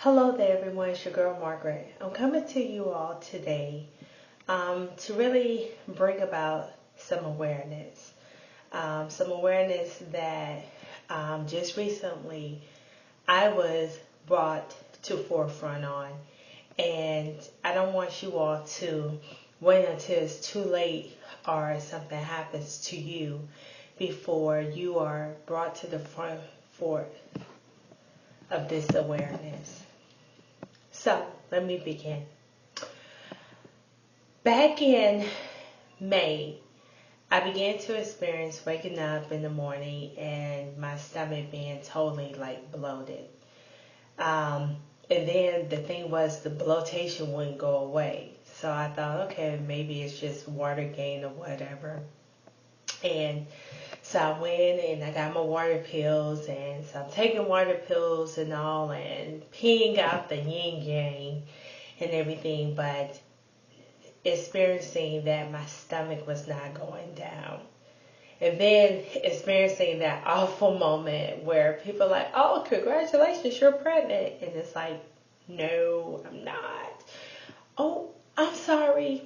Hello there, everyone. It's your girl Margaret. I'm coming to you all today to really bring about some awareness. Some awareness that just recently I was brought to forefront on. And I don't want you all to wait until it's too late or something happens to you before you are brought to the front of this awareness. So, let me begin. Back in May, I began to experience waking up in the morning and my stomach being totally bloated. And then the thing was the bloatation wouldn't go away. So I thought, okay, maybe it's just water gain or whatever. And so I went and I got my water pills, and so I'm taking water pills and all and peeing out the yin yang and everything, but experiencing that my stomach was not going down. And then experiencing that awful moment where people are like, oh, congratulations, you're pregnant. And it's like, no, I'm not. Oh, I'm sorry.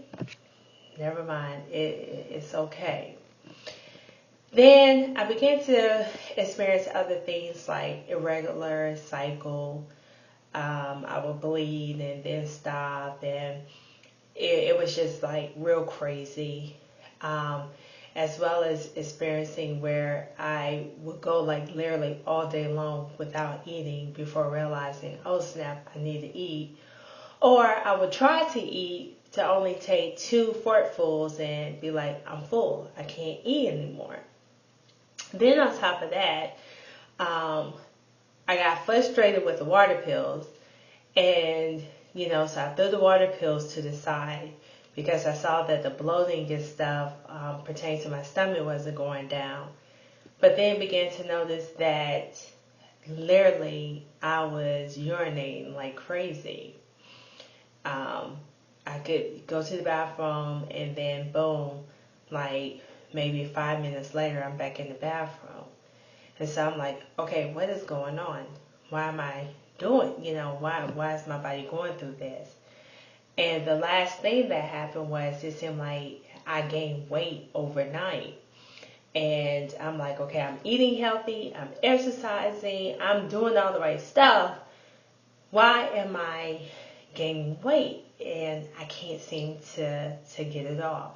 Never mind. It's okay. Then I began to experience other things like irregular cycle. I would bleed and then stop, and it was just like real crazy. As well as experiencing where I would go like literally all day long without eating before realizing, oh snap, I need to eat. Or I would try to eat to only take 2 forkfuls and be like, I'm full, I can't eat anymore. Then on top of that, I got frustrated with the water pills, and so I threw the water pills to the side because I saw that the bloating and stuff pertaining to my stomach wasn't going down. But then began to notice that literally I was urinating like crazy. I could go to the bathroom and then boom, like maybe 5 minutes later, I'm back in the bathroom. And so I'm like, okay, what is going on? Why am I doing, why is my body going through this? And the last thing that happened was it seemed like I gained weight overnight. And I'm like, okay, I'm eating healthy, I'm exercising, I'm doing all the right stuff. Why am I gaining weight? And I can't seem to get it off.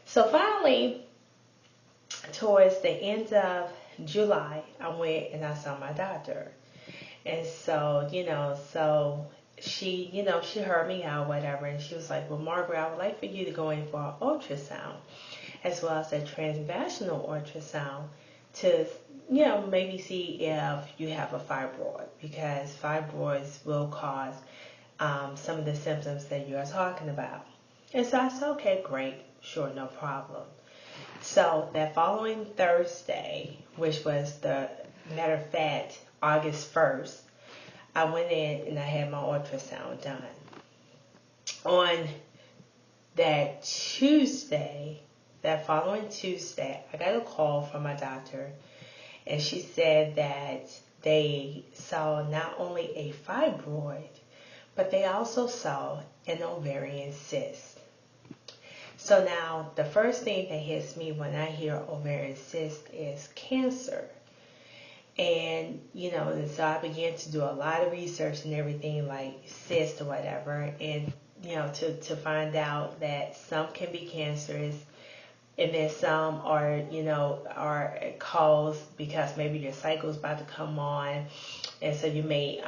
So finally, towards the end of July, I went and I saw my doctor. And so, she heard me out, whatever, and she was like, well, Margaret, I would like for you to go in for an ultrasound, as well as a transvaginal ultrasound to, maybe see if you have a fibroid, because fibroids will cause some of the symptoms that you're talking about. And so I said, okay, great, sure, no problem. So that following Thursday, which was the matter of fact, August 1st, I went in and I had my ultrasound done. On that following Tuesday, I got a call from my doctor, and she said that they saw not only a fibroid, but they also saw an ovarian cyst. So now, the first thing that hits me when I hear ovarian cyst is cancer. And, so I began to do a lot of research and everything like cyst or whatever. And, to find out that some can be cancerous, and then some are caused because maybe your cycle's about to come on. And so you may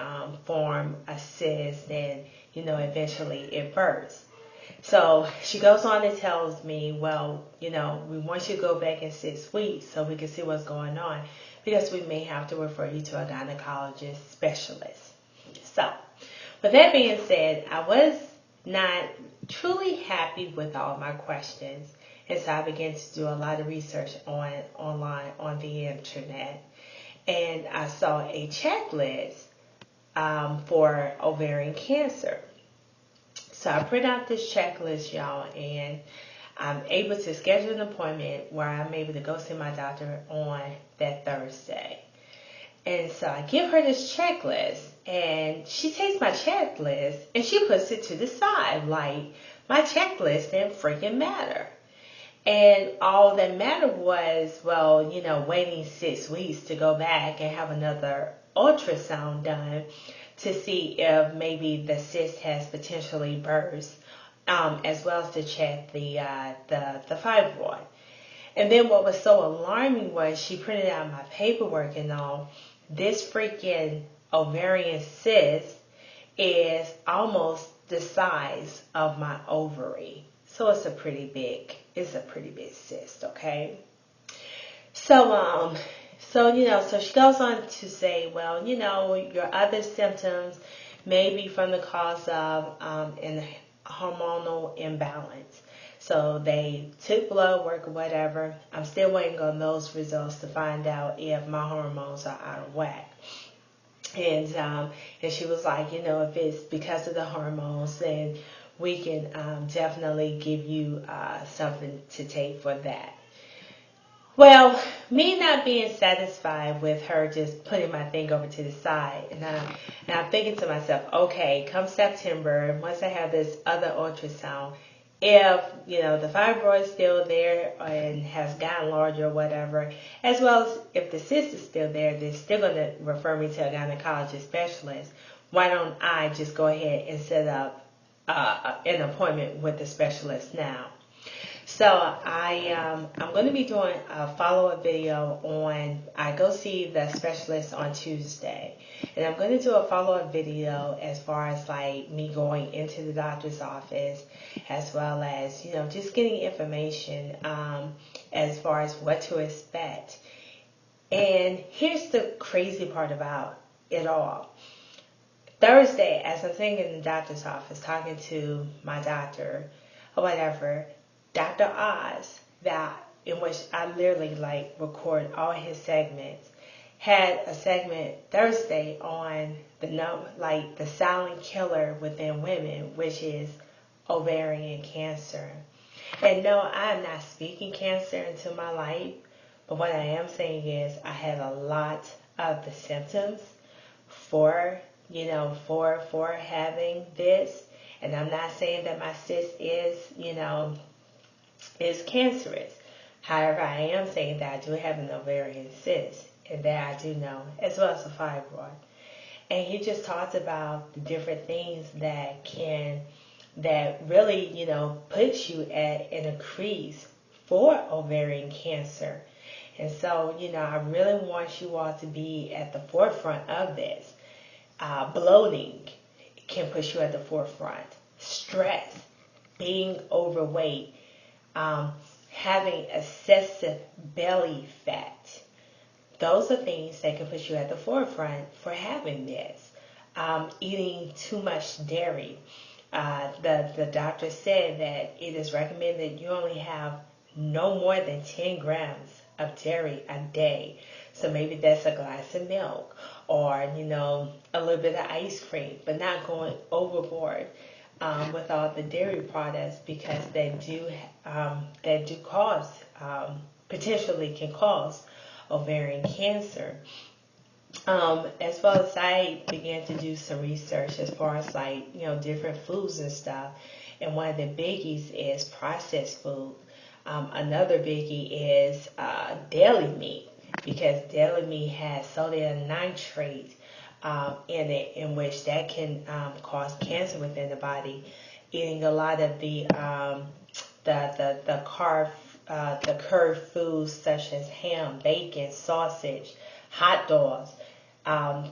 form a cyst, and, eventually it bursts. So she goes on and tells me, well, we want you to go back in 6 weeks so we can see what's going on, because we may have to refer you to a gynecologist specialist. So, with that being said, I was not truly happy with all my questions, and so I began to do a lot of research online on the internet, and I saw a checklist for ovarian cancer. So I print out this checklist, y'all, and I'm able to schedule an appointment where I'm able to go see my doctor on that Thursday. And so I give her this checklist, and she takes my checklist and she puts it to the side. Like, my checklist didn't freaking matter. And all that mattered was, well, waiting 6 weeks to go back and have another ultrasound done to see if maybe the cyst has potentially burst, as well as to check the fibroid. And then what was so alarming was she printed out my paperwork and all. This freaking ovarian cyst is almost the size of my ovary. So it's a pretty big cyst, okay? So she goes on to say, well, your other symptoms may be from the cause of an hormonal imbalance. So they took blood work or whatever. I'm still waiting on those results to find out if my hormones are out of whack. And she was like, if it's because of the hormones, then we can definitely give you something to take for that. Well, me not being satisfied with her just putting my thing over to the side, and I'm thinking to myself, okay, come September, once I have this other ultrasound, if the fibroid is still there and has gotten larger or whatever, as well as if the cyst is still there, they're still going to refer me to a gynecologist specialist. Why don't I just go ahead and set up an appointment with the specialist now? So I'm going to be doing a follow-up video on, I go see the specialist on Tuesday. And I'm going to do a follow-up video as far as like me going into the doctor's office, as well as, just getting information as far as what to expect. And here's the crazy part about it all. Thursday, as I'm sitting in the doctor's office talking to my doctor or whatever, Dr. Oz, in which I literally record all his segments, had a segment Thursday on the silent killer within women, which is ovarian cancer. And no, I am not speaking cancer into my life, but what I am saying is I had a lot of the symptoms for having this. And I'm not saying that my cyst is cancerous. However, I am saying that I do have an ovarian cyst, and that I do know, as well as a fibroid. And he just talks about the different things that really, puts you at an increase for ovarian cancer. And so, I really want you all to be at the forefront of this. Bloating can put you at the forefront. Stress, being overweight, having excessive belly fat. Those are things that can put you at the forefront for having this. Eating too much dairy. The doctor said that it is recommended you only have no more than 10 grams of dairy a day. So maybe that's a glass of milk or, a little bit of ice cream, but not going overboard with all the dairy products, because they do cause, potentially can cause ovarian cancer. As well as I began to do some research as far as different foods and stuff. And one of the biggies is processed food. Another biggie is deli meat, because deli meat has sodium nitrate in it, in which that can cause cancer within the body. Eating a lot of the curd foods such as ham, bacon, sausage, hot dogs.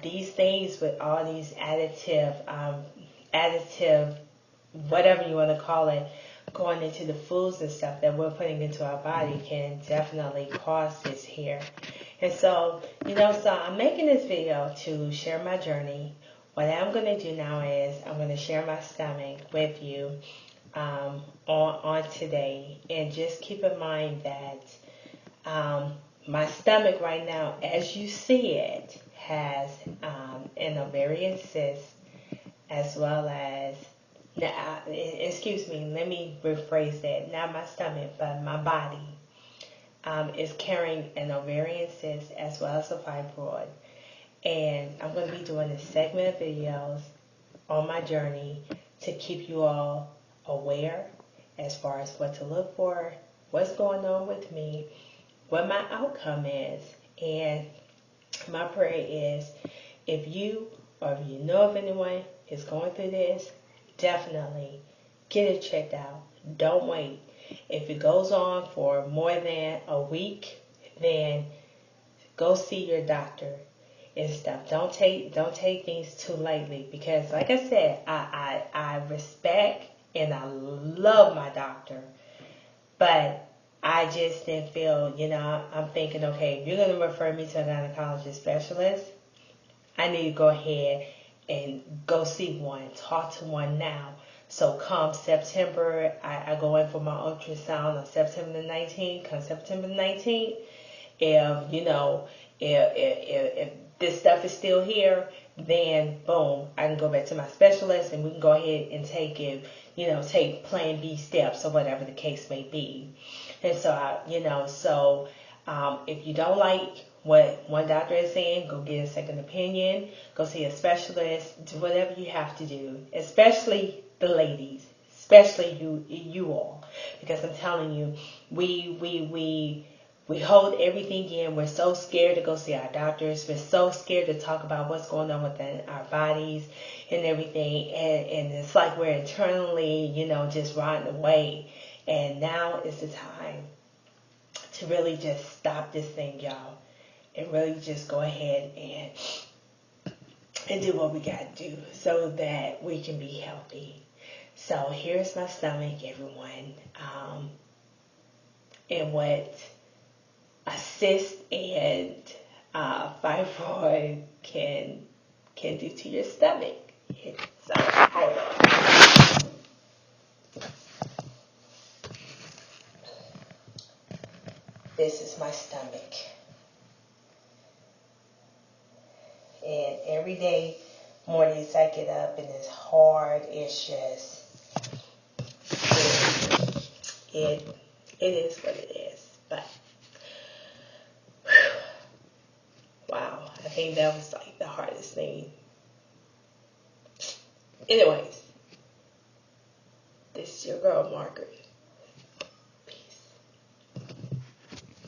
These things with all these additive, whatever you want to call it, going into the foods and stuff that we're putting into our body can definitely cause this here. And so, so I'm making this video to share my journey. What I'm going to do now is I'm going to share my stomach with you on today. And just keep in mind that my stomach right now, as you see it, has an ovarian cyst, as well as, excuse me, let me rephrase that. Not my stomach, but my body is carrying an ovarian cyst as well as a fibroid. And I'm going to be doing a segment of videos on my journey to keep you all aware as far as what to look for, what's going on with me, what my outcome is. And my prayer is, if you or if you know of anyone is going through this, definitely get it checked out. Don't wait. If it goes on for more than a week, then go see your doctor and stuff. Don't take things too lightly, because like I said, I respect and I love my doctor, but I just didn't feel, I'm thinking, okay, if you're going to refer me to a gynecologist specialist, I need to go ahead and go see one, talk to one now. So come September, I go in for my ultrasound on September the 19th. Come September the 19th, if this stuff is still here, then boom, I can go back to my specialist and we can go ahead and take plan B steps or whatever the case may be. And so if you don't like what one doctor is saying, go get a second opinion, go see a specialist, do whatever you have to do, especially the ladies, especially you all, because I'm telling you, we hold everything in. We're so scared to go see our doctors. We're so scared to talk about what's going on within our bodies and everything. And it's like we're internally, just rotting away. And now is the time to really just stop this thing, y'all. And really just go ahead and do what we got to do so that we can be healthy. So here's my stomach, everyone. And what a cyst and fibroid can do to your stomach. So hold on. This is my stomach. And every day, mornings I get up and it's hard. It's just, it is what it is. But, wow, I think that was like the hardest thing. Anyways, this is your girl, Margaret.